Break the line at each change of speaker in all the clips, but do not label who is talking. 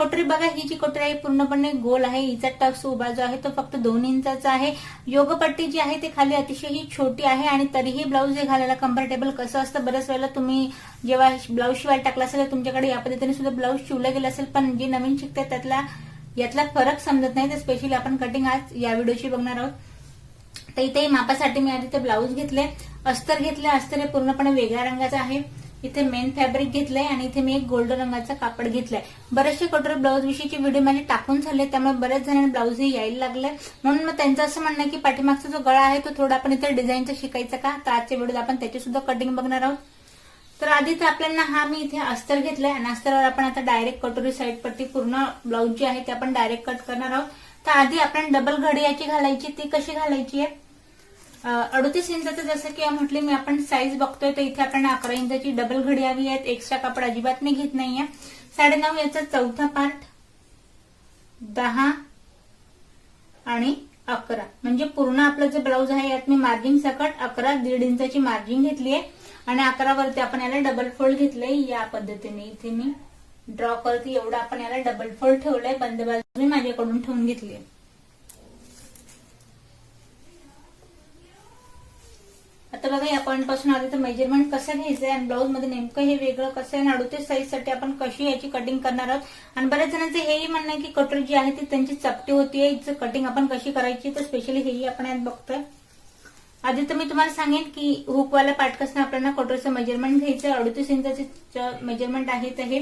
कटोरी बघा, ही जी कटोरी आहे पूर्णपणे गोल आहे. हिचा टक्स उभा जो आहे तो फक्त 2 इंचाचा आहे. योगपट्टी जी आहे ती खाली अतिशय ही छोटी आहे आणि तरीही ब्लाऊज हे घालायला कम्फर्टेबल कसं असतं. बऱ्याच वेळेला तुम्ही जेव्हा ब्लाऊज शिवायला टाकला असेल तुमच्याकडे या पद्धतीने सुद्धा ब्लाऊज शिवलं गेलं असेल, पण जे नवीन शिकतात यातला फरक समजत नाही. तर स्पेशली आपण कटिंग आज या व्हिडिओची बघणार आहोत. तर इथे मापासाठी मी आधी ते ब्लाऊज घेतले, अस्तर घेतले. अस्तर हे पूर्णपणे वेगळ्या रंगाचं आहे. इथे मेन फॅब्रिक घेतलंय आणि इथे मी एक गोल्डन रंगाचा कापड घेतलाय. बरेचसे कटोरी ब्लाऊज विषयीचे व्हिडिओ माझे टाकून झाले, त्यामुळे बऱ्याच जणांना ब्लाऊज हे यायला लागले. म्हणून मग त्यांचं असं म्हणणं आहे की पाठीमागचा जो गळा आहे तो थोडा आपण इथे डिझाईनचा शिकायचा का. तर आजच्या व्हिडिओत आपण त्याची सुद्धा कटिंग बघणार आहोत. तर आधी तर आपल्याला हा मी इथे अस्तर घेतलाय आणि अस्तरवर आपण आता डायरेक्ट कटोरी साईड पट्टी पूर्ण ब्लाऊज जी आहे ते आपण डायरेक्ट कट करणार आहोत. तर आधी आपण डबल घडी याची घालायची. ती कशी घालायची आहे, 38 इंचाचं जसं की म्हटले मी आपण साईज बघतोय. तर इथे आपण 11 इंचाची डबल घडी हवी आहे. एक्स्ट्रा कापड अजिबात मी घेत नाहीये. 9.5 याचा चौथा पार्ट, 10 आणि 11 म्हणजे पूर्ण आपलं जे ब्लाऊज आहे यात मी मार्जिन सकट 11 1.5 इंचाची मार्जिन घेतली आहे आणि 11 वरती आपण याला डबल फोल्ड घेतलंय. या पद्धतीने इथे मी ड्रॉ करते. एवढं आपण याला डबल फोल्ड ठेवलंय. बंद बाजू मी माझ्याकडून ठेवून घेतली आहे. आता बघा, या पॉईंट पासून आधी तर मेजरमेंट कसं घ्यायचंय आणि ब्लाऊज मध्ये नेमकं हे वेगळं कसं आहे. 38 साईज साठी आपण कशी याची कटिंग करणार आहोत. आणि बऱ्याच जणांचं हेही म्हणणं आहे की कटोरी जी आहे ती त्यांची चपटी होतीये, हिचं कटिंग आपण कशी करायची. तर स्पेशली हेही आपण यात बघतोय. आधी तर मी तुम्हाला सांगेन की हुकवाला पार्ट कसं आपल्याला कटोरीचं मेजरमेंट घ्यायचं. 38 इंचाचे मेजरमेंट आहे. तर हे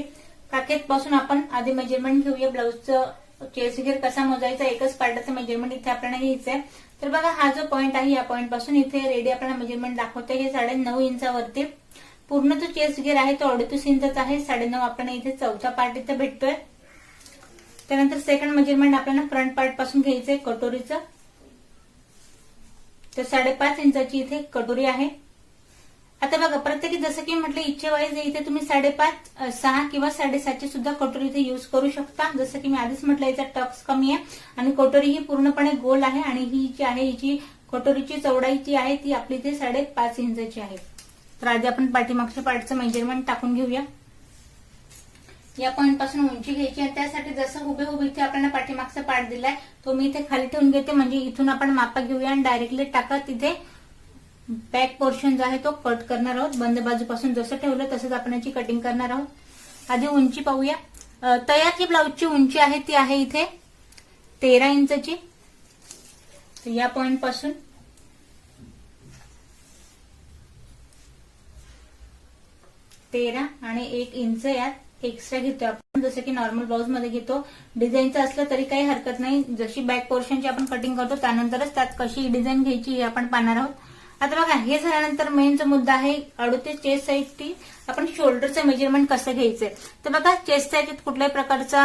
काखेत पासून आपण आधी मेजरमेंट घेऊया. ब्लाऊजचं चेस्ट घेर कसा मोजायचा, एकच पार्टाचं मेजरमेंट इथे आपल्याला घ्यायचंय. तर बघा, हा जो पॉईंट आहे या पॉईंट पासून इथे रेडी आपल्याला मेजरमेंट दाखवते. हे 9.5 इंचावरती पूर्ण जो चेस्ट घेर आहे तो 38 इंचाचा आहे. 9.5 आपल्याला इथे चौथा पार्ट इथे भेटतोय. त्यानंतर सेकंड मेजरमेंट आपल्याला फ्रंट पार्ट पासून घ्यायचंय कटोरीचं. तर 5.5 इंचाची इथे कटोरी आहे. आता बघा, प्रत्येकी जसं की म्हटलं इच्छेवाईज इथे तुम्ही 5.5, 6 किंवा 7.5ची सुद्धा कटोरी इथे युज करू शकता. जसं की मी आधीच म्हटलं याचा टक्स कमी आहे आणि कटोरी ही पूर्णपणे गोल आहे आणि ही जी आहे हिची कटोरीची चौडाई जी आहे ती आपली इथे 5.5 इंचाची आहे. तर आधी आपण पाठीमागच्या पार्टचं मेजरमेंट टाकून घेऊया. या पॉईंट पासून उंची घ्यायची आहे. त्यासाठी जसं हुबेहूब इथे आपल्याला पाठीमागचा पार्ट दिलाय तो मी इथे खाली ठेवून घेते, म्हणजे इथून आपण मापा घेऊया आणि डायरेक्टली टाकत तिथे बॅक पोर्शन जो आहे तो कट करणार आहोत. बंद बाजूपासून जसं ठेवलं तसंच आपण याची कटिंग करणार आहोत. आधी उंची पाहूया. तयार ही ब्लाऊजची उंची आहे ती आहे इथे 13 इंचाची. तर या पॉईंट पासून 13 आणि 1 इंच यात एक्स्ट्रा घेतोय आपण, जसं की नॉर्मल ब्लाऊज मध्ये घेतो. डिझाईनचं असलं तरी काही हरकत नाही. जशी बॅक पोर्शनची आपण कटिंग करतो त्यानंतरच त्यात कशी डिझाईन घ्यायची हे आपण पाहणार आहोत. आता बघा, हे झाल्यानंतर मेनचा मुद्दा आहे 38 चेस्ट साईडची आपण शोल्डरचं मेजरमेंट कसं घ्यायचंय. तर बघा, चेस्ट साईड कुठल्याही प्रकारचा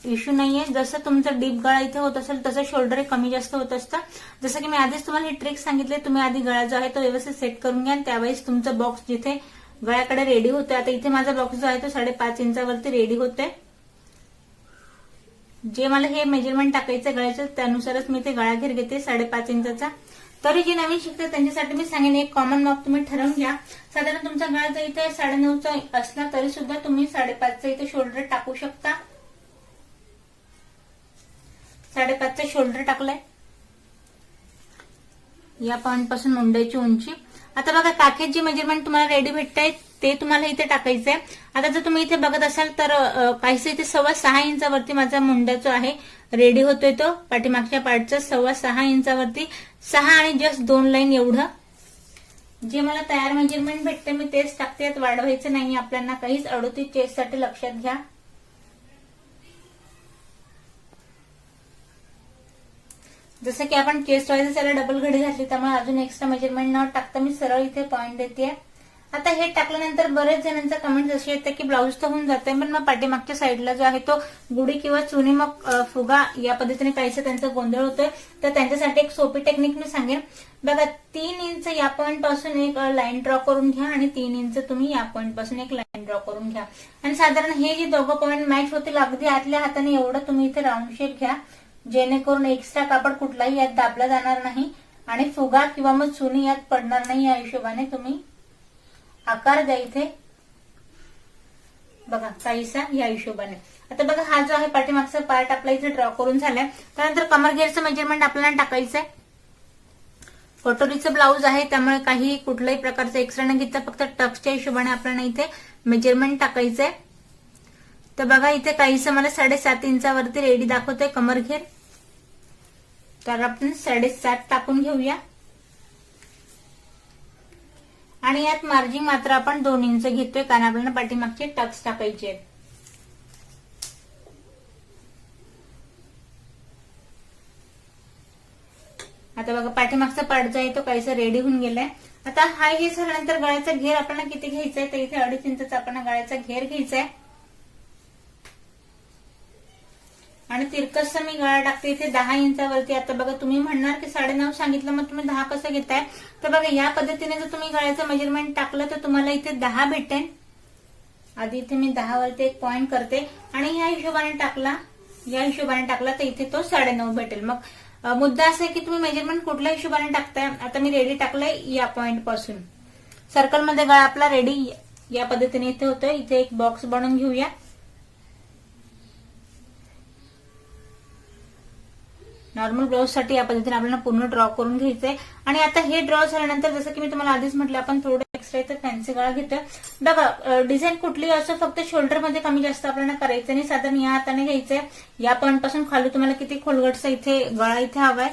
इश्यू नाहीये. जसं तुमचा डीप गळा इथे होत असेल तसं शोल्डर हे कमी जास्त होत असतं. जसं की मी आधीच तुम्हाला ही ट्रिक सांगितली, तुम्ही आधी गळा जो आहे तो व्यवस्थित सेट करून घ्या. त्यावेळेस तुमचा बॉक्स जिथे गळ्याकडे रेडी होतोय. आता इथे माझा बॉक्स जो आहे तो 5.5 इंचावरती रेडी होतोय. जे मला हे मेजरमेंट टाकायचं गळ्याचं त्यानुसारच मी ते गळा घेर घेते 5.5 इंचाचा. तरी जे नवीन शिकतात त्यांच्यासाठी मी सांगेन एक कॉमन माप तुम्ही ठरवून घ्या. साधारण तुमचा गळा जर इथे 9.5चा असला तरी सुद्धा तुम्ही 5.5चा इथे शोल्डर टाकू शकता. 5.5चा शोल्डर टाकलाय. या पॉईंट पासून मुंड्याची उंची. आता बघा, काखेत जे मेजरमेंट तुम्हाला रेडी भेटतंय ते तुम्हाला इथे टाकायचंय. आता जर तुम्ही इथे बघत असाल तर काहीसं इथे 6.25 इंचावरती माझा मुंड्याचा आहे रेडी होतोय. तो पाठीमागच्या पार्टचा 6.25 इंचावरती 6 आणि जस्ट 2 लाईन एवढं जे मला तयार मेजरमेंट भेटते मी तेच टाकते. यात वाढवायचं नाही आपल्याला काहीच. 38 चेस्ट साठी लक्षात घ्या. जसं की आपण चेस्ट वाईज त्याला डबल घडी घातली त्यामुळे अजून एक्स्ट्रा मेजरमेंट न टाकता मी सरळ इथे पॉईंट देते. आता हे टाकल्यानंतर बरेच जणांचा कमेंट असे येते की ब्लाऊज तर होऊन जाते, पण मग पाठीमागच्या साईडला जो आहे तो गुढी किंवा चुनी मग फुगा या पद्धतीने काहीसं त्यांचा गोंधळ होतोय. तर त्यांच्यासाठी एक सोपी टेक्निक मी सांगेन. बघा, 3 इंच या पॉईंट पासून एक लाईन ड्रॉ करून घ्या आणि 3 इंच तुम्ही या पॉईंट पासून एक लाईन ड्रॉ करून घ्या. आणि साधारण हे जे दोघं पॉईंट मॅच होतील अगदी आतल्या हाताने एवढं तुम्ही इथे राऊंड शेप घ्या, जेणेकरून एक्स्ट्रा कापड कुठलाही यात दाबला जाणार नाही आणि फुगा किंवा मग चुनी यात पडणार नाही. या हिशोबाने तुम्ही आकार द्या इथे. बघा, काहीसा या हिशोबाने. आता बघा हा जो आहे पाठीमागचा पार्ट आपला इथे ड्रॉ करून झालाय. त्यानंतर कमर घेरचं मेजरमेंट आपल्याला टाकायचंय. कटोरीचं ब्लाऊज आहे त्यामुळे काही कुठल्याही प्रकारचं एक्स्ट्रा न घेता फक्त टक्सच्या हिशोबाने आपल्याला इथे मेजरमेंट टाकायचंय. तर बघा इथे काहीसं मला 7.5 इंचावरती रेडी दाखवतोय कमर घेर, तर आपण 7.5 टाकून घेऊया. आणि यात मार्जिन मात्र आपण 2 इंच घेतोय कारण आपल्याला पाठीमागचे टक्स टाकायचे आहेत. आता बघा पाठीमागचा पार्ट जो आहे तो काहीसा रेडी होऊन गेलाय. आता हा हे झाल्यानंतर गळ्याचा घेर आपल्याला किती घ्यायचा आहे तर इथे 2.5 इंचाचा आपण गळ्याचा घेर घ्यायचा आहे. आणि तिरकस मी गळा टाकते इथे 10 इंचावरती. आता बघा तुम्ही म्हणणार की 9.5 सांगितलं मग तुम्ही 10 कसं घेताय, तर बघा या पद्धतीने जर तुम्ही गळ्याचं मेजरमेंट टाकलं तर तुम्हाला इथे 10 भेटेल. आधी इथे मी 10 वरती एक पॉइंट करते आणि या हिशोबाने टाकला तर इथे तो 9.5 भेटेल. मग मुद्दा असा आहे की तुम्ही मेजरमेंट कुठल्या हिशोबाने टाकताय. आता मी रेडी टाकलंय या पॉइंट पासून. सर्कलमध्ये गळा आपला रेडी या पद्धतीने इथे होतोय. इथे एक बॉक्स बनवून घेऊया. नॉर्मल ब्लाउज साठी या पद्धतीने आपल्याला पूर्ण ड्रॉ करून घ्यायचंय. आणि आता हे ड्रॉ झाल्यानंतर जसं की मी तुम्हाला आधीच म्हटलं आपण थोडं एक्स्ट्रा इथं फॅन्सी गळा घेतोय. बघा डिझाईन कुठली असो फक्त शोल्डर मध्ये कमी जास्त आपल्याला करायचं नाही. साधारण या हाताने घ्यायचंय. या पॉइंट पासून खाली तुम्हाला किती खोलगटचा इथे गळा इथे हवाय.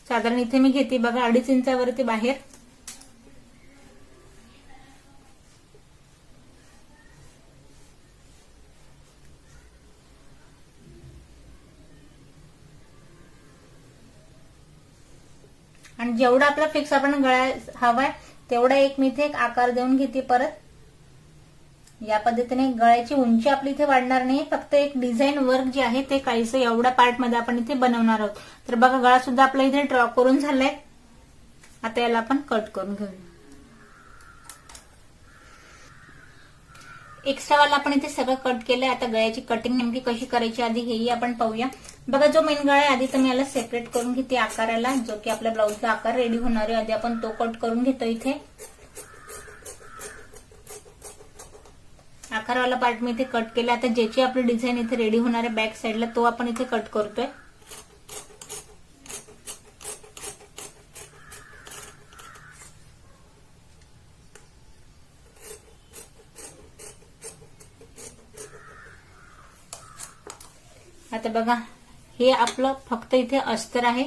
साधारण इथे मी घेते बघा 2.5 इंचावरती बाहेर. आणि जेवढा आपला फिक्स आपण गळा हवाय तेवढा एक मी इथे एक आकार देऊन घेते. परत या पद्धतीने गळ्याची उंची आपली इथे वाढणार नाही. फक्त एक डिझाईन वर्क जे आहे ते काहीसं एवढ्या पार्ट मध्ये आपण इथे बनवणार आहोत. तर बघा गळा सुद्धा आपला इथे ड्रॉ करून झालाय. आता याला आपण कट करून घेऊया. एक्स्ट्रावाला आपण इथे सगळं कट केलंय. आता गळ्याची कटिंग नेमकी कशी करायची आधी हेही आपण पाहूया. बघा जो मेन गळा आहे आधी तर मी याला सेपरेट करून घेते आकाराला, जो की आपल्या ब्लाऊजचा आकार रेडी होणार आहे. आधी आपण तो कट करून घेतो. इथे आकारवाला पार्ट मी इथे कट केला. आता ज्याची आपली डिझाईन इथे रेडी होणार आहे बॅक साईडला तो आपण इथे कट करतोय. आता बघा हे आपलं फक्त इथे अस्तर आहे.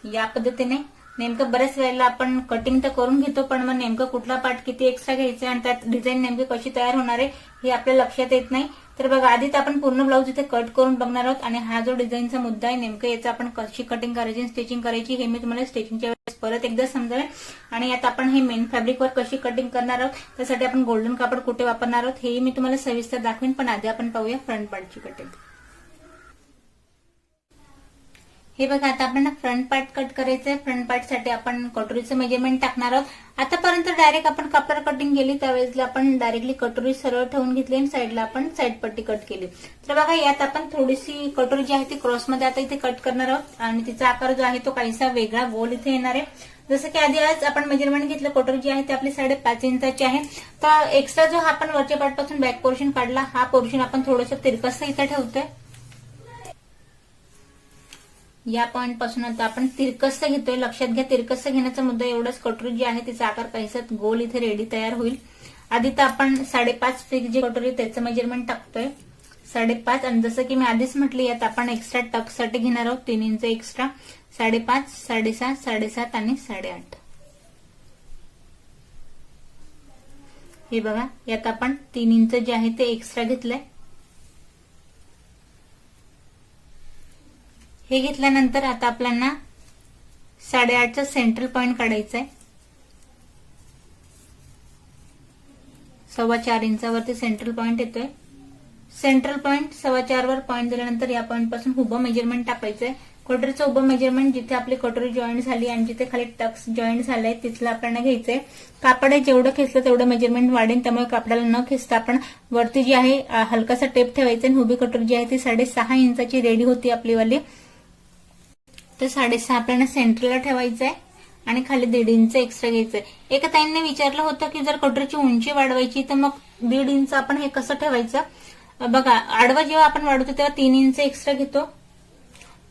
या पद्धतीने नेमकं बऱ्याच वेळेला आपण कटिंग तर करून घेतो पण मग नेमकं कुठला पार्ट किती एक्स्ट्रा घ्यायचा आणि त्यात डिझाईन नेमकी कशी तयार होणार आहे हे आपल्या लक्षात येत नाही. तर बघा आधीच आपण पूर्ण ब्लाऊज इथे कट करून बघणार आहोत. आणि हा जो डिझाईनचा मुद्दा आहे नेमकं याचं आपण कशी कटिंग करायची स्टिचिंग करायची हे मी तुम्हाला स्टिचिंगच्या वेळेस परत एकदा समजावेन. आणि यात आपण हे मेन फॅब्रिकवर कशी कटिंग करणार आहोत, त्यासाठी आपण गोल्डन कापड कुठे वापरणार आहोत हेही मी तुम्हाला सविस्तर दाखवेन. पण आधी आपण पाहूया फ्रंट पार्टची कटिंग. हे बघा आता आपण फ्रंट पार्ट कट करायचंय. फ्रंट पार्ट साठी आपण कटोरीचं मेजरमेंट टाकणार आहोत. आतापर्यंत डायरेक्ट आपण कापड कटिंग केली त्यावेळेला आपण डायरेक्टली कटोरी सरळ ठेवून घेतली आणि साईडला आपण साईड पट्टी कट केली. तर बघा यात आपण थोडीशी कटोरी जी आहे ती क्रॉसमध्ये आता इथे कट करणार आहोत आणि तिचा आकार जो आहे तो काहीसा वेगळा गोल इथे येणार आहे. जसं की आधी आज आपण मेजरमेंट घेतलं कटोरी जी आहे ती आपली 5.5 इंचाची आहे. तर एक्स्ट्रा जो आपण वरच्या पार्ट पासून बॅक पोर्शन काढला हा पोर्शन आपण थोडंसं तिरकसं इथे ठेवतोय. या पॉइंट पासून आता आपण तिरकस घेतोय. लक्षात घ्या तिरकस घेण्याचा मुद्दा एवढाच कटोरी जी आहे तिचा आकार काहीसा गोल इथे रेडी तयार होईल. आधी तर आपण 5.5 फिक्स जी कटोरी त्याचं मेजरमेंट टाकतोय 5.5. आणि जसं की मी आधीच म्हटलं यात आपण एक्स्ट्रा टक्स साठी घेणार आहोत 3 इंच एक्स्ट्रा. 5.5, 7.5, 7.5 आणि 8.5. हे बघा यात आपण 3 इंच जे आहे ते एक्स्ट्रा घेतलंय. हे घेतल्यानंतर आता आपल्याला 8.5चा सेंट्रल पॉइंट काढायचा आहे. 4.25 इंचावरती सेंट्रल पॉइंट येतोय. सेंट्रल पॉइंट 4.25 वर पॉइंट दिल्यानंतर या पॉइंट पासून उभं मेजरमेंट टाकायचंय. कटोरीचं उभं मेजरमेंट जिथे आपली कटोरी जॉईंट झाली आणि जिथे खाली टक्स जॉईंट झालाय तिथलं आपल्याला घ्यायचंय. कापड जेवढं खेचलं तेवढं मेजरमेंट वाढेल त्यामुळे कापडाला न खेचता आपण वरती जी आहे हलकासा टेप ठेवायचा आणि उभी कटोरी जी आहे ती 6.5 इंचाची रेडी होती आपली वाली. तर 6.5 आपल्याला सेंटरला ठेवायचंय आणि खाली 1.5 इंच एक्स्ट्रा घ्यायचंय. एका ताईंनी विचारलं होतं की जर कटोरीची उंची वाढवायची तर मग 1.5 इंच आपण हे कसं ठेवायचं. बघा आडवा जेव्हा आपण वाढवतो तेव्हा 3 इंच एक्स्ट्रा घेतो,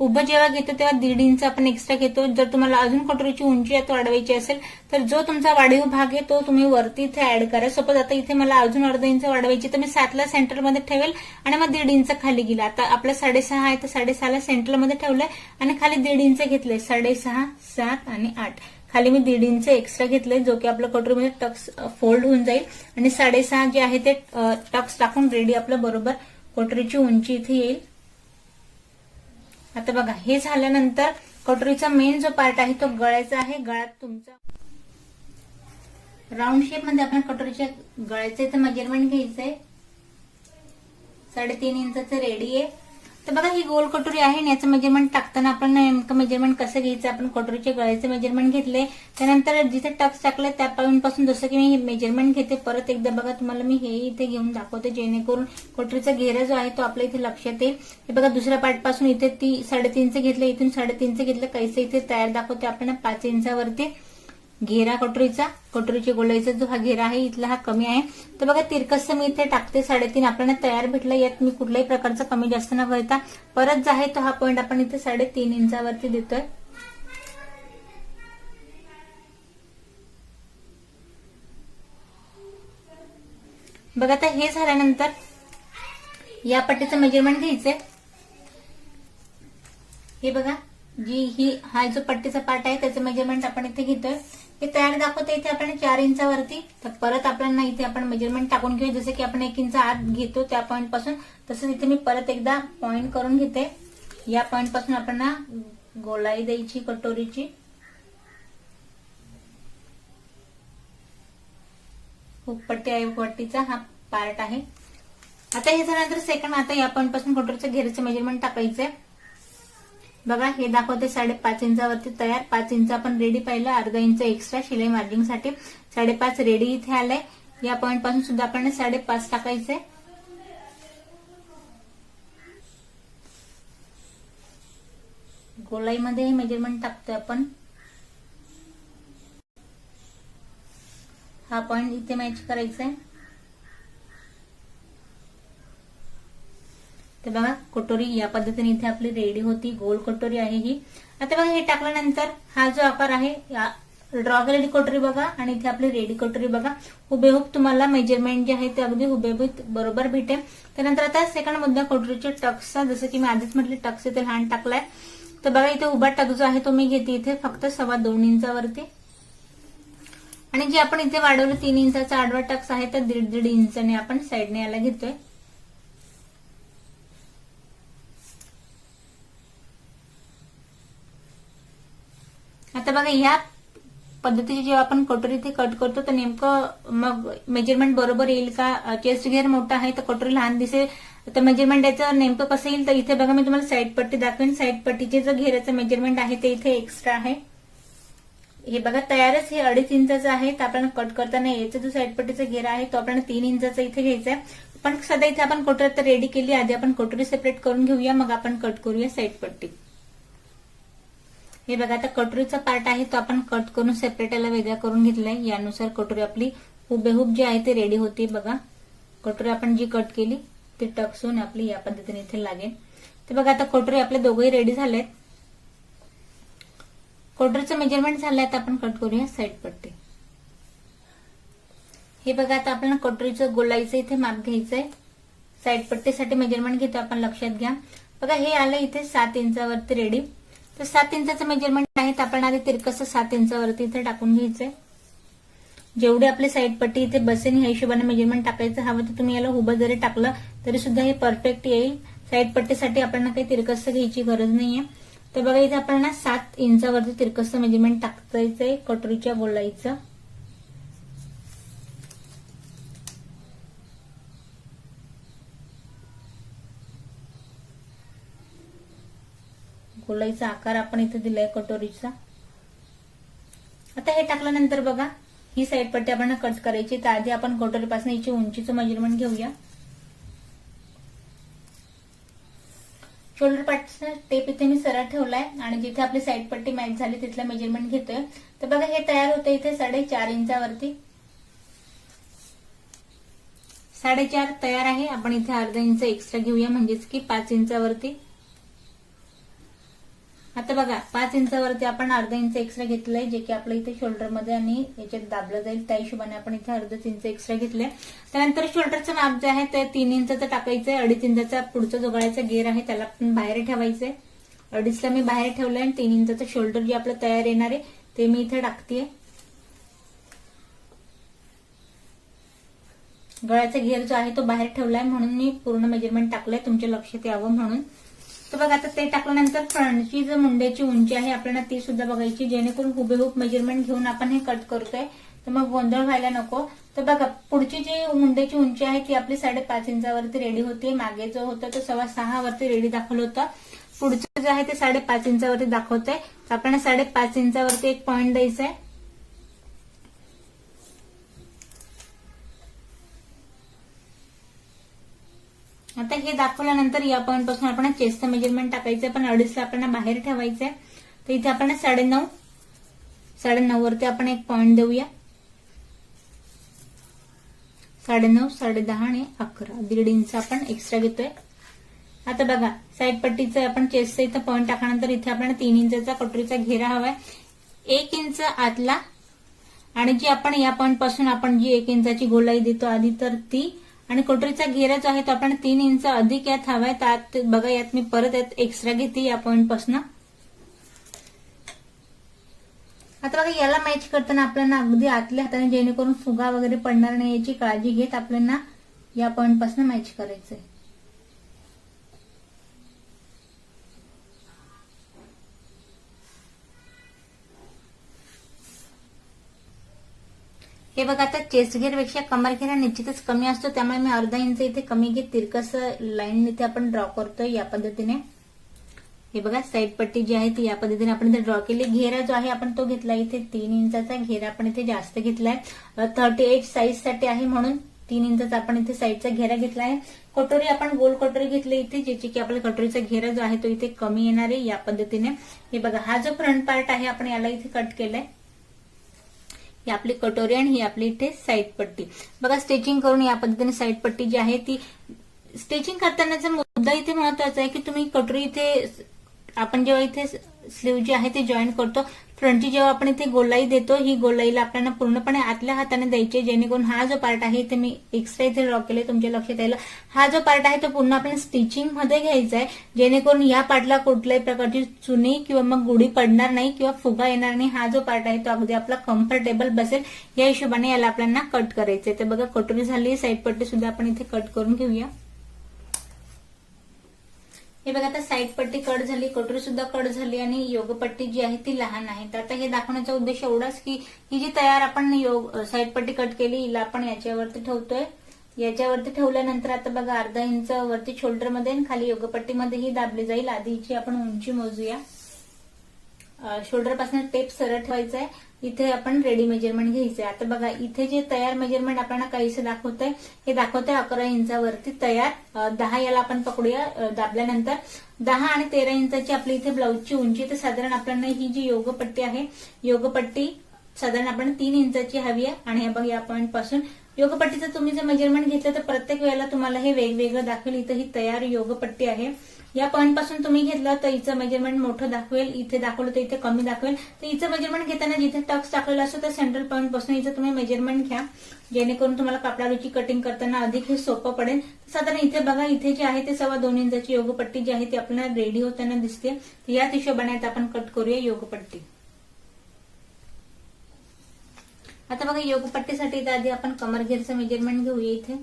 उभं जेव्हा घेतो तेव्हा 1.5 इंच आपण एक्स्ट्रा घेतो. जर तुम्हाला अजून कटोरीची उंची आता वाढवायची असेल तर जो तुमचा वाढीव भाग आहे तो तुम्ही वरती इथे ऍड करा. सपोज आता इथे मला अजून अर्धा इंच वाढवायची तर मी 7ला सेंटरमध्ये ठेवेल आणि मग 1.5 इंच खाली गेला. आता आपलं 6.5 आहे तर 6.5ला सेंटरमध्ये ठेवलंय आणि खाली 1.5 इंच घेतलंय. 6.5, 7 आणि 8 खाली मी 1.5 इंच एक्स्ट्रा घेतलंय, जो की आपल्या कटोरीमध्ये टक्स फोल्ड होऊन जाईल आणि 6.5 जे आहे ते टक्स टाकून रेडी आपलं बरोबर कटोरीची उंची इथे येईल. आता बघा हे झाल्यानंतर कटोरीचा मेन जो पार्ट आहे तो गळ्याचा आहे. गळ्यात तुमचा राऊंड शेप मध्ये आपण कटोरीच्या गळ्याचं इथे मेजरमेंट घ्यायचंय. 3.5 इंचाचं रेडी आहे. तर बघा ही गोल कटोरी आहे आणि याचं मेजरमेंट टाकताना आपण नेमकं मेजरमेंट कसं घ्यायचं, आपण कटोरीच्या गळ्याचं मेजरमेंट घेतलंय. त्यानंतर जिथे टक्स टाकलंय त्या पॉईंट पासून जसं की मी मेजरमेंट घेते परत एकदा बघा तुम्हाला मी हे इथे घेऊन दाखवते जेणेकरून कटोरीचा घेरा जो आहे तो आपल्या इथे लक्षात येईल. हे बघा दुसऱ्या पार्ट पासून इथे 3.5 घेतलं, इथून 3.5 घेतलं, कैसे इथे तयार दाखवते आपल्याला 5 इंचावरती घेरा कटोरीचा. कटोरीच्या गोलाईचा जो हा घेरा आहे इथला हा कमी आहे. तर बघा तिरकस मी इथे टाकते 3.5 आपल्याला तयार भेटलं. यात मी कुठल्याही प्रकारचा कमी जास्त न करता परत जो आहे तो हा पॉईंट आपण इथे 3.5 इंचावरती देतोय. बघा आता हे झाल्यानंतर या पट्टीचं मेजरमेंट घ्यायचंय. हे बघा हा जो पट्टीचा पार्ट आहे त्याचं मेजरमेंट आपण इथे घेतोय. हे तयार दाखवतो इथे आपण 4 इंचावरती. तर परत आपल्याला इथे आपण मेजरमेंट टाकून घेऊ, जसं की आपण 1 इंच आत घेतो त्या पॉईंट पासून, तसंच इथे मी परत एकदा पॉईंट करून घेते. या पॉईंट पासून आपण गोलाई द्यायची कटोरीची. हुकपट्टी आहे, पट्टीचा हा पार्ट आहे. आता हे झाल्यानंतर सेकंड आता या पॉईंट पासून कटोरीचं घेऱ्याचं मेजरमेंट टाकायचंय. बघा हे दाखवते 5.5 इंचावरती तयार. 5 इंच आपण रेडी पाहिलं, अर्धा इंच एक्स्ट्रा शिलाई मार्जिंग साठी. 5.5 रेडी इथे आलंय. या पॉईंट पासून सुद्धा आपण 5.5 टाकायचंय. गोलाईमध्ये हे मेजरमेंट टाकतोय आपण. हा पॉईंट इथे मॅच करायचा आहे. तर बघा कटोरी या पद्धतीने इथे आपली रेडी होती. गोल कटोरी आहे ही. आता बघा हे टाकल्यानंतर हा जो आकार आहे ड्रॉ केलेली कटोरी बघा आणि इथे आपली रेडी कटोरी बघा. हुबेहूब तुम्हाला मेजरमेंट जे आहे ते अगदी हुबेहूब बरोबर भेटेल. त्यानंतर आता सेकंड मुद्दा कटोरीचे टक्सचा, जसं की मी आधीच म्हटले टक्स इथे लहान टाकलाय. तर बघा इथे उभा टक जो आहे तो मी घेते इथे फक्त 2.25 इंचावरती आणि जे आपण इथे वाढवलं 3 इंचाचा आडवा टक्स आहे तर 1.5 इंचाने आपण साईडने याला घेतोय. आता बघा या पद्धतीने जेव्हा आपण कटोरी इथे कट करतो तर नेमकं मग मेजरमेंट बरोबर येईल का? चेस्ट घेर मोठा आहे तर कटोरी लहान दिसेल, तर मेजरमेंट याचं नेमकं कसं येईल? तर इथे बघा मी तुम्हाला साईड पट्टी दाखवेन. साईड पट्टीचे जो घेराचं मेजरमेंट आहे ते इथे एक्स्ट्रा आहे. हे बघा तयारच हे 2.5 इंचाचं आहे. तर आपल्याला कट करताना याचा जो साईड पट्टीचा घेरा आहे तो आपल्याला 3 इंचाचा इथे घ्यायचा आहे. पण सध्या इथे आपण कटोरी तर रेडी केली, आधी आपण कटोरी सेपरेट करून घेऊया, मग आपण कट करूया साईड पट्टी. हे बघा आता कटोरीचा पार्ट आहे तो आपण कट करून सेपरेट याला वेगळा करून घेतलाय. यानुसार कटोरी आपली हुबेहूब जी आहे ते रेडी होती. बघा कटोरी आपण जी कट केली ती टक्सून आपली या पद्धतीने इथे लागेल. तर बघा आता कटोरी आपले दोघंही रेडी झालेत. कटोरीचं मेजरमेंट झालंय, आता आपण कट करूया साईड पट्टी. हे बघा आता आपल्याला कटोरीचं गोलाईचं इथे माप घ्यायचंय. साईड पट्टीसाठी मेजरमेंट घेतो आपण, लक्षात घ्या. बघा हे आलं इथे 7 इंचावरती रेडी. तर 7 इंचाचं मेजरमेंट आहे तर आपण आधी तिरकस 7 इंचावरती इथे टाकून घ्यायचंय. जेवढी आपली साईड पट्टी इथे बसेल ह्या हिशोबाने मेजरमेंट टाकायचं. हवं तर तुम्ही याला उभं जरी टाकलं तरी सुद्धा हे परफेक्ट येईल. साईड पट्टीसाठी आपल्याला काही तिरकस घ्यायची गरज नाहीये. तर बघा इथे आपल्याला 7 इंचावरती तिरकस मेजरमेंट टाकायचंय कटोरीच्या गोलाईचं. गोलाईचा आकार आपण इथे दिलाय कटोरीचा. आता हे टाकल्यानंतर बघा ही साईड पट्टी आपण कट करायची. तर आधी आपण कटोरीपासून याची उंचीचं मेजरमेंट घेऊया. शोल्डर पार्टचा टेप इथे मी सरळ ठेवलाय आणि जिथे आपली साईड पट्टी मॅच झाली तिथलं मेजरमेंट घेतोय. तर बघा हे तयार होतं इथे 4.5 इंचावरती. 4.5 तयार आहे. आपण इथे अर्धा इंच एक्स्ट्रा घेऊया म्हणजेच की 5 इंचावरती. आता बघा 5 इंचावरती आपण अर्धा इंच एक्स्ट्रा घेतलंय, जे की आपल्या इथे शोल्डरमध्ये आणि याच्यात दाबलं जाईल त्या हिशोबाने आपण इथे अर्धाच इंच एक्स्ट्रा घेतलंय. त्यानंतर शोल्डरचं माप जे आहे ते 3 इंचाचं टाकायचंय. 2.5 इंचाचा पुढचा जो गळ्याचा घेर आहे त्याला आपण बाहेर ठेवायचंय. 2.5ला मी बाहेर ठेवलंय आणि 3 इंचाचं शोल्डर जे आपलं तयार येणार आहे ते मी इथे टाकतेय. गळ्याचा घेर जो आहे तो बाहेर ठेवलाय म्हणून मी पूर्ण मेजरमेंट टाकलंय तुमच्या लक्षात यावं म्हणून. तर बघा आता ते टाकल्यानंतर फ्रंटची जो मुंड्याची उंची आहे आपल्याला ती सुद्धा बघायची, जेणेकरून हुबेहूब मेजरमेंट घेऊन आपण हे कट करतोय तर मग गोंधळ व्हायला नको. तर बघा पुढची जी मुंड्याची उंची आहे ती आपली 5.5 इंचावरती रेडी होती. मागे जो होता तो 6.25 वरती रेडी दाखवलं होतं. पुढचं जे आहे ते 5.5 इंचावरती दाखवतंय. तर आपल्याला 5.5 इंचावरती एक पॉइंट द्यायचा आहे. आता हे दाखवल्यानंतर या पॉइंट पासून आपण चेस्टचं मेजरमेंट टाकायचंय, पण 2.5ला आपल्याला बाहेर ठेवायचंय. तर इथे आपण 9.5 वरती आपण एक पॉइंट देऊया. 9.5, 10.5 आणि 11 1.5 इंच आपण एक्स्ट्रा घेतोय. आता बघा साईड पट्टीचं आपण चेस्टचं इथं पॉइंट टाकल्यानंतर इथे आपल्याला 3 इंचाचा कटोरीचा घेरा हवाय. 1 इंच आतला आणि जी आपण या पॉइंट पासून आपण जी 1 इंचाची गोलाई देतो आधी तर ती, आणि कटोरीचा घेरा जो आहे तो आपण 3 इंच अधिक यात हवाय. त्यात बघा यात मी परत यात एक्स्ट्रा घेते या पॉइंट पासून. आता बघा याला मॅच करताना आपल्याला अगदी आतल्या हाताने जेणेकरून फुगा वगैरे पडणार नाही याची काळजी घेत आपल्याला या पॉइंट पासून मॅच करायचंय. हे बघा आता चेस्ट घेरपेक्षा कमर घेर निश्चितच कमी असतो, त्यामुळे मी अर्धा इंच इथे कमी घेत तिरकस लाईन इथे आपण ड्रॉ करतोय या पद्धतीने. हे बघा साईड पट्टी जी आहे ती या पद्धतीने आपण इथे ड्रॉ केली. घेरा जो आहे आपण तो घेतला इथे 3 इंचाचा घेरा आपण इथे जास्त घेतलाय. 38 साईज साठी आहे म्हणून 3 इंचाचा आपण इथे साईडचा घेरा घेतला आहे. कटोरी आपण गोल कटोरी घेतली इथे, ज्याची की आपल्या कटोरीचा घेरा जो आहे तो इथे कमी येणार आहे या पद्धतीने. हे बघा हा जो फ्रंट पार्ट आहे आपण याला इथे कट केलाय. ही आपली कटोरी आणि ही आपली इथे साईड पट्टी. बघा स्टिचिंग करून या पद्धतीने साईड पट्टी जी आहे ती स्टिचिंग करतानाचा मुद्दा इथे महत्वाचा आहे की तुम्ही कटोरी इथे आपण जेव्हा इथे स्लीव जी आहे ते जॉईन करतो, फ्रंटची जेव्हा आपण इथे गोलाई देतो ही गोलाईला आपल्याला पूर्णपणे आतल्या हाताने द्यायची, जेणेकरून हा जो पार्ट आहे ते मी एक्स्ट्रा इथे ड्रॉ केले तुमच्या लक्षात यायला. हा जो पार्ट आहे तो पुन्हा आपण स्टिचिंग मध्ये घ्यायचा आहे, जेणेकरून या पार्टला कुठल्याही प्रकारची चुनी किंवा मग गुढी पडणार नाही किंवा फुगा येणार नाही. हा जो पार्ट आहे तो अगदी आपला कम्फर्टेबल बसेल या हिशोबाने याला आपल्याला कट करायचंय. तर बघा कटोरी झाली, साईड पट्टी सुद्धा आपण इथे कट करून घेऊया. हे बघा आता साईड पट्टी कट झाली, कटोरी सुद्धा कट झाली आणि योगपट्टी जी आहे ती लहान आहे. तर आता हे दाखवण्याचा उद्देश एवढाच की ही जी तयार आपण साईड पट्टी कट केली हिला आपण याच्यावरती ठेवतोय. याच्यावरती ठेवल्यानंतर आता बघा अर्धा इंच वरती शोल्डरमध्ये आणि खाली योगपट्टीमध्ये ही दाबली जाईल. आधीची आपण उंची मोजूया. शोल्डर पासून टेप सरळ ठेवायचा आहे. इथे आपण रेडी मेजरमेंट घ्यायचंय. आता बघा इथे जे तयार मेजरमेंट आपल्याला काहीसं दाखवतंय हे दाखवतंय 11 इंचावरती तयार. 10 याला आपण पकडूया दाबल्यानंतर. 10 आणि 13 इंचाची आपली इथे ब्लाऊजची उंची. तर साधारण आपल्याला ही जी योगपट्टी आहे योगपट्टी साधारण आपण 3 इंचाची हवी आहे. आणि हे बघा या पॉइंट पासून योगपट्टीचं तुम्ही जर मेजरमेंट घेतलं तर प्रत्येक वेळेला तुम्हाला हे वेगवेगळं दाखवेल. इथं ही तयार योगपट्टी आहे. या पॉइंट पासून तुम्ही घेतलं तर हिचं मेजरमेंट मोठं दाखवेल, इथे दाखवलं तर इथे कमी दाखवेल. तर हिचं मेजरमेंट घेताना जिथे टक्स टाकलेला असतो त्या सेंट्रल पॉइंट पासून हिचं तुम्ही मेजरमेंट घ्या, जेणेकरून तुम्हाला कापडाची कटिंग करताना अधिक हे सोपं पडेल. साधारण इथे बघा इथे जे आहे ते 2.25 इंचाची योगपट्टी जी आहे ती आपल्याला रेडी होताना दिसते. या हिशोबाने आपण कट करूया योगपट्टी. आता बघा योगपट्टीसाठी आधी आपण कमर घेरचं मेजरमेंट घेऊया. इथे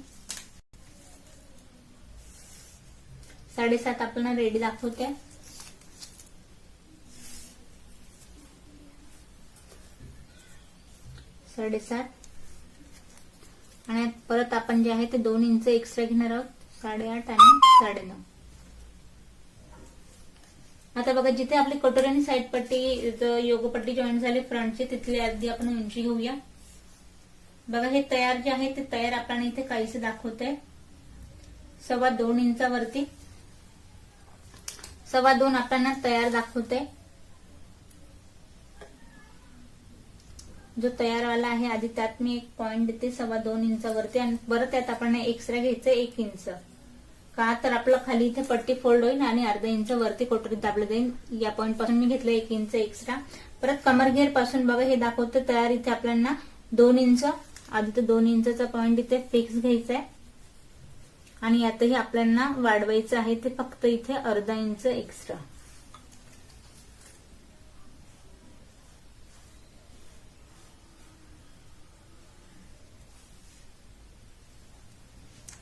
7.5 आपल्याला रेडी दाखवते. 7.5 आणि परत आपण जे आहे ते 2 इंच एक्स्ट्रा घेणार आहोत. 8.5 आणि 9.5. आता बघा जिथे आपली कटोरी आणि साईड पट्टी योगपट्टी जॉईन झाली फ्रंटची तिथली आधी आपण उंची घेऊया. बघा हे तयार जे आहे ते तयार आपल्याला इथे काहीसं दाखवतंय 2.25 इंचावरती. 2.25 आपल्याला तयार दाखवतंय. जो तयारवाला आहे आधी त्यात मी एक पॉइंट देते 2.25 इंचावरती आणि परत त्यात आपण एक्स्ट्रा घ्यायचं 1 इंच. का तर आपलं खाली इथे पट्टी फोल्ड होईल आणि अर्धा इंच वरती कोटरीत दाबलं जाईल. या पॉइंट पासून मी घेतलं 1 इंच एक्स्ट्रा. परत कमर घेर पासून बघा हे दाखवतं तयार. इथे आपल्याला 2 इंच आधी तर 2 इंचचा पॉइंट इथे फिक्स घ्यायचा आहे आणि यातही आपल्याला वाढवायचं आहे ते फक्त इथे अर्धा इंच एक्स्ट्रा.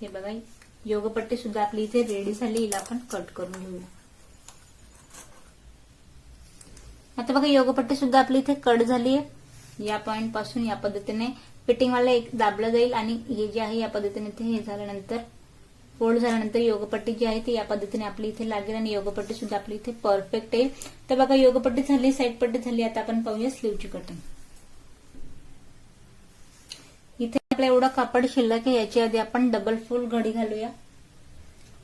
हे बघा योगपट्टी सुद्धा आपली इथे रेडी झाली. हिला आपण कट करून घेऊया. आता बघा योगपट्टी सुद्धा आपली इथे कट झाली आहे. या पॉइंट पासून या पद्धतीने फिटिंग वाला एक दाबलं जाईल आणि हे जे आहे या पद्धतीने ते हे झाल्यानंतर फोल्ड झाल्यानंतर योगपट्टी जी आहे ती या पद्धतीने आपली इथे लागेल आणि योगपट्टी सुद्धा आपली इथे परफेक्ट येईल. तर बघा योगपट्टी झाली, साईड पट्टी झाली. आता आपण पाहूया स्लीवची कटिंग. इथे आपलं एवढं कापड शिल्लक आहे. याची आधी आपण डबल फुल घडी घालूया.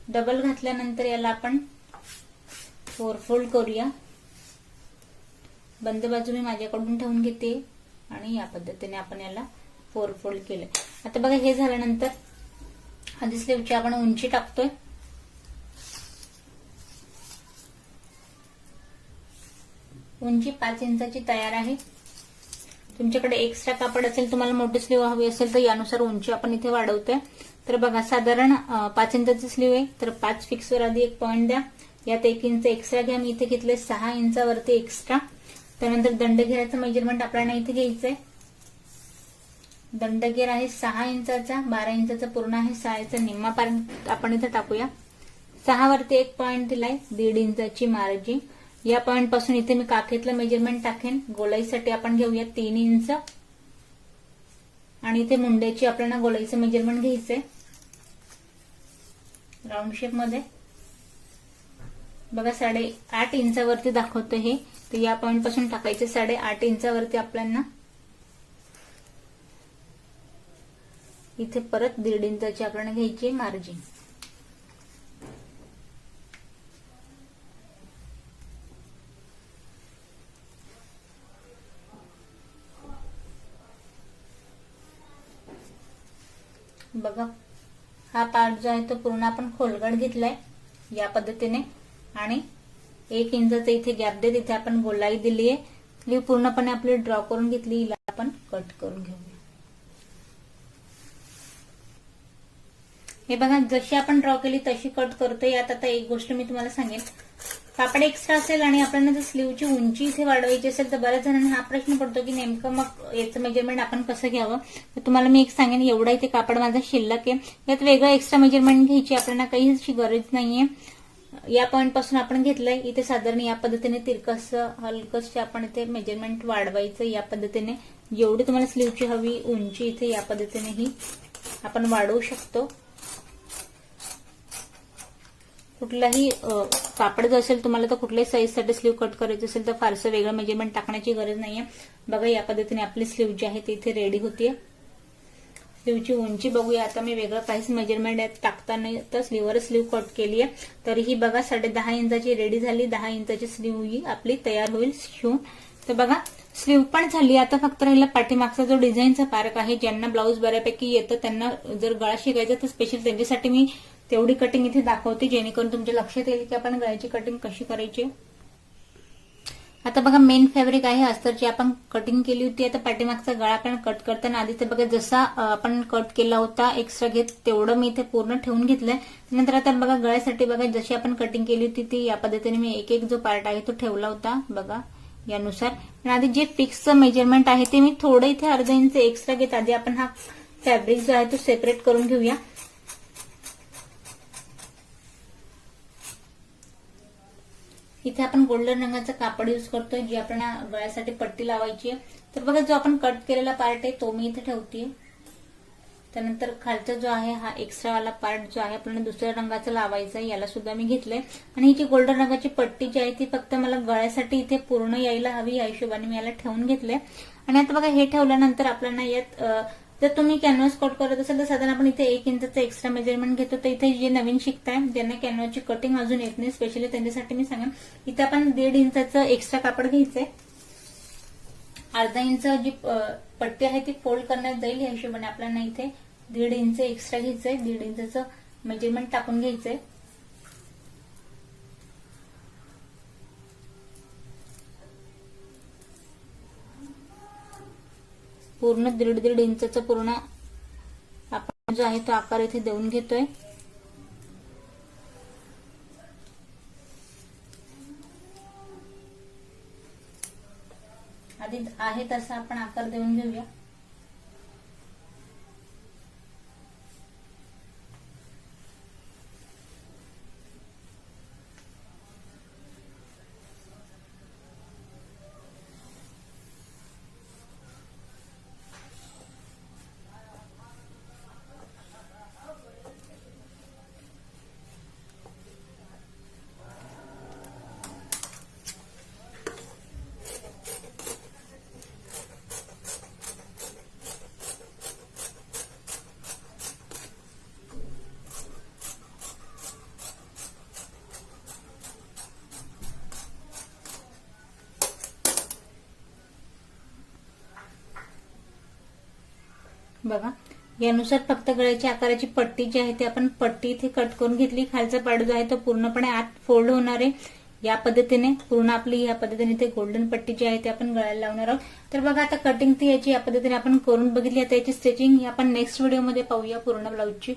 डबल घातल्यानंतर याला आपण 4 फोल्ड करूया. बंद बाजू मी माझ्याकडून ठेवून घेते आणि या पद्धतीने आपण याला 4 फोल्ड केले. आता बघा हे झाल्यानंतर आधी स्लीवची आपण उंची टाकतोय. उंची 5 इंचाची तयार आहे. तुमच्याकडे एक्स्ट्रा कापड असेल, तुम्हाला मोठी स्लीव हवी असेल तर यानुसार उंची आपण इथे वाढवतोय. तर बघा साधारण 5 इंचाची स्लीव आहे तर 5 फिक्सवर आधी एक पॉइंट द्या. यात 1 इंच एक्स्ट्रा घ्या. मी इथे घेतले 6 इंचावरती एक्स्ट्रा. त्यानंतर दंडघेराचं मेजरमेंट आपल्याला इथे घ्यायचंय. दंडघेर आहे 6 इंचाचा. 12 इंचाचा पूर्ण आहे. 6चा निम्मा पर्यंत आपण इथे टाकूया. 6 वरती एक पॉइंट दिलाय 1.5 इंचाची मार्जिन. या पॉइंट पासून इथे मी काखेतलं मेजरमेंट टाकेन. गोलाईसाठी आपण घेऊया 3 इंच आणि इथे मुंड्याची आपल्याला गोलाईचं मेजरमेंट घ्यायचंय राऊंड शेप मध्ये. बघा 8.5 इंचावरती दाखवतो हे. तर या पॉइंट पासून टाकायचे 8.5 इंचावरती आपल्याला. इथे परत 1.5 इंचाची आपल्याला घ्यायची मार्जिन. बघा हा पार्ट जो आहे तो पूर्ण आपण खोलगट घेतलाय या पद्धतीने आणि 1 इंचाचा इथे गॅप देत इथे आपण गोलाई दिली आहे. स्लीव पूर्णपणे आपली ड्रॉ करून घेतली. हिला आपण कट करून घेऊया. हे बघा जशी आपण ड्रॉ केली तशी कट करतो. यात आता एक गोष्ट मी तुम्हाला सांगेन, कापड एक्स्ट्रा असेल आणि आपल्याला जर स्लीवची उंची इथे वाढवायची असेल तर बऱ्याच जणांना हा प्रश्न पडतो की नेमकं मग याचं मेजरमेंट आपण कसं घ्यावं. तर तुम्हाला मी एक सांगेन, एवढा इथे कापड माझा शिल्लक आहे. यात वेगळं एक्स्ट्रा मेजरमेंट घ्यायची आपल्याला काहीच गरज नाहीये. या पॉइंट पासून आपण घेतलंय इथे साधारण या पद्धतीने तिरकस हलकस आपण इथे मेजरमेंट वाढवायचं. या पद्धतीने जेवढी तुम्हाला स्लीवची हवी उंची इथे या पद्धतीने ही आपण वाढवू शकतो. कुठलाही कापड जर असेल तुम्हाला तर कुठल्याही साईजसाठी स्लीव कट करायची असेल तर फारसं वेगळं मेजरमेंट टाकण्याची गरज नाहीये. बघा या पद्धतीने आपली स्लीव जी आहे ती इथे रेडी होतीये. स्लीवची उंची बघूया आता. मी वेगळं काहीच मेजरमेंट टाकताना तर स्लीववर स्लीव कट केली आहे. तरीही बघा 10.5 इंचाची रेडी झाली. 10 इंचाची स्लीव ही आपली तयार होईल शिवून. तर बघा स्लीव पण झाली. आता फक्त राहिला पाठीमागचा जो डिझाईनचा पार्ट आहे. ज्यांना ब्लाऊज बऱ्यापैकी येतं त्यांना जर गळा शिकायचा तर स्पेशल त्यांच्यासाठी मी तेवढी कटिंग इथे दाखवते जेणेकरून तुमच्या लक्षात येईल की आपण गळ्याची कटिंग कशी करायची. आता बघा मेन फॅब्रिक आहे अस्तरची आपण कटिंग केली होती. आता पाठीमागचा गळा आपण कट करताना आधी तर बघा जसा आपण कट केला होता एक्स्ट्रा घेत तेवढं मी इथे पूर्ण ठेवून घेतलंय. नंतर आता बघा गळ्यासाठी बघा जशी आपण कटिंग केली होती ती या पद्धतीने मी एक एक जो पार्ट आहे तो ठेवला होता बघा यानुसार. आणि आधी जे फिक्सचं मेजरमेंट आहे ते मी थोडं इथे अर्धा इंच एक्स्ट्रा घेत आधी आपण हा फॅब्रिक जो आहे तो सेपरेट करून घेऊया. इथे आपण गोल्डन रंगाचं कापड यूज करतोय जी आपल्याला गळ्यासाठी पट्टी लावायची आहे. तर बघा जो आपण कट केलेला पार्ट आहे तो मी इथे ठेवतेय. त्यानंतर खालचा जो आहे हा एक्स्ट्रा वाला पार्ट जो आहे आपल्याला दुसऱ्या रंगाचा लावायचा आहे याला सुद्धा मी घेतलंय. आणि ही जी गोल्डन रंगाची पट्टी जी आहे ती फक्त मला गळ्यासाठी इथे पूर्ण यायला हवी या हिशोबाने मी याला ठेवून घेतलंय. आणि आता बघा हे ठेवल्यानंतर आपल्याला यात जर तुम्ही कॅनव्हास कट करत असाल तर साधारण आपण इथे 1 इंचाचं एक्स्ट्रा मेजरमेंट घेतो. तर इथे जे नवीन शिकताय ज्यांना कॅनव्हासची कटिंग अजून येत नाही स्पेशली त्यांच्यासाठी मी सांगेन इथे आपण 1.5 इंचाचं एक्स्ट्रा कापड घ्यायचंय. अर्धा इंच जी पट्टी आहे ती फोल्ड करण्यात जाईल. या हिशोबाने आपल्याला इथे 1.5 इंच एक्स्ट्रा घ्यायचंय. 1.5 इंचचं मेजरमेंट टाकून घ्यायचंय. पूर्ण 1.5 इंचचा पूर्ण आपण जो आहे तो आकार इथे देऊन घेतोय. आधी आहे तसा आपण आकार देऊन घेऊया. बघा, यानुसार फक्त गळ्याच्या आकाराची पट्टी जी आहे ती आपण पट्टी इथे कट करून घेतली. खालचा पार्ट जो आहे तो पूर्णपणे आत फोल्ड होणार आहे. या पद्धतीने पूर्ण आपली या पद्धतीने ते गोल्डन पट्टी जी आहे ती आपण गळ्याला लावणार आहोत. तर बघा, आता कटिंग ती याची या पद्धतीने आपण करून बघितली. आता याची स्टिचिंग ही आपण नेक्स्ट व्हिडिओमध्ये पाहूया पूर्ण ब्लाऊजची.